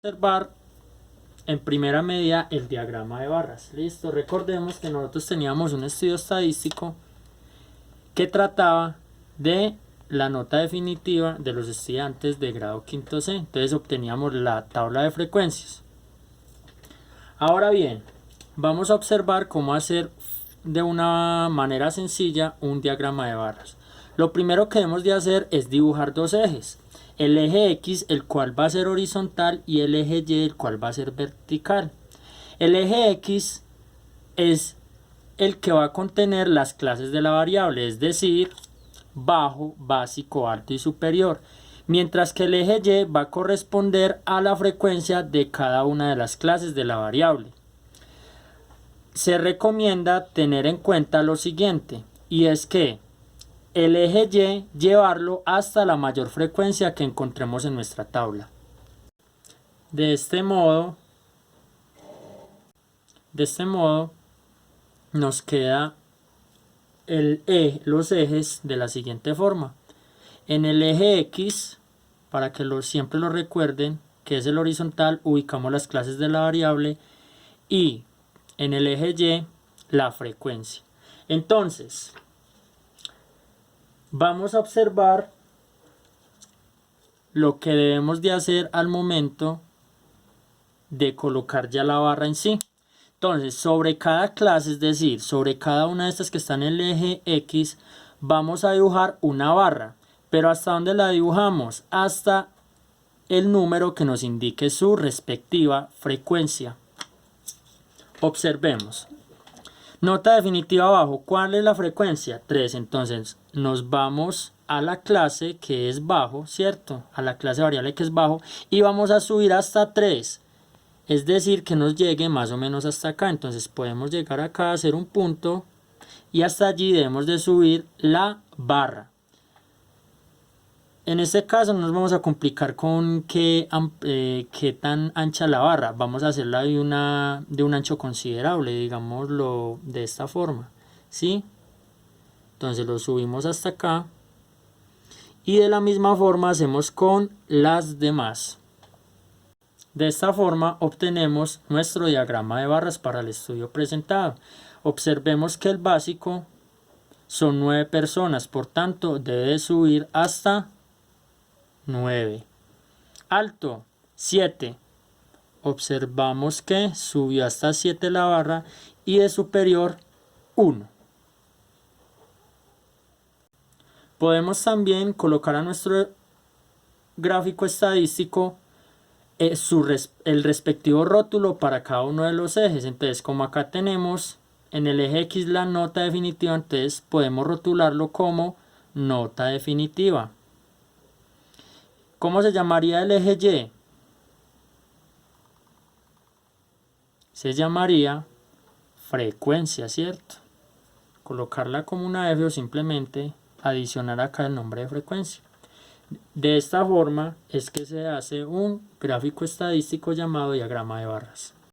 Observar en primera medida el diagrama de barras. Listo, recordemos que nosotros teníamos un estudio estadístico que trataba de la nota definitiva de los estudiantes de grado quinto C. Entonces obteníamos la tabla de frecuencias. Ahora bien, vamos a observar cómo hacer de una manera sencilla un diagrama de barras. Lo primero que debemos de hacer es dibujar dos ejes. El eje X, el cual va a ser horizontal, y el eje Y, el cual va a ser vertical. El eje X es el que va a contener las clases de la variable, es decir, bajo, básico, alto y superior. Mientras que el eje Y va a corresponder a la frecuencia de cada una de las clases de la variable. Se recomienda tener en cuenta lo siguiente, y es que el eje Y llevarlo hasta la mayor frecuencia que encontremos en nuestra tabla. De este modo nos queda los ejes de la siguiente forma. En el eje X, para que siempre lo recuerden, que es el horizontal, ubicamos las clases de la variable, y en el eje Y la frecuencia. Entonces, vamos a observar lo que debemos de hacer al momento de colocar ya la barra en sí. Entonces, sobre cada clase, es decir, sobre cada una de estas que están en el eje X, vamos a dibujar una barra. Pero ¿hasta dónde la dibujamos? Hasta el número que nos indique su respectiva frecuencia. Observemos. Nota definitiva abajo. ¿Cuál es la frecuencia? 3. Entonces nos vamos a la clase que es bajo, ¿cierto? A la clase variable que es bajo, y vamos a subir hasta 3. Es decir, que nos llegue más o menos hasta acá. Entonces podemos llegar acá a hacer un punto y hasta allí debemos de subir la barra. En este caso no nos vamos a complicar con qué tan ancha la barra. Vamos a hacerla de un ancho considerable, digámoslo de esta forma, ¿sí? Entonces lo subimos hasta acá. Y de la misma forma hacemos con las demás. De esta forma obtenemos nuestro diagrama de barras para el estudio presentado. Observemos que el básico son 9 personas, por tanto debe subir hasta 9. Alto, 7. Observamos que subió hasta 7 la barra, y de superior 1. Podemos también colocar a nuestro gráfico estadístico el respectivo rótulo para cada uno de los ejes. Entonces, como acá tenemos en el eje X la nota definitiva, entonces podemos rotularlo como nota definitiva. ¿Cómo se llamaría el eje Y? Se llamaría frecuencia, ¿cierto? Colocarla como una F o simplemente adicionar acá el nombre de frecuencia. De esta forma es que se hace un gráfico estadístico llamado diagrama de barras.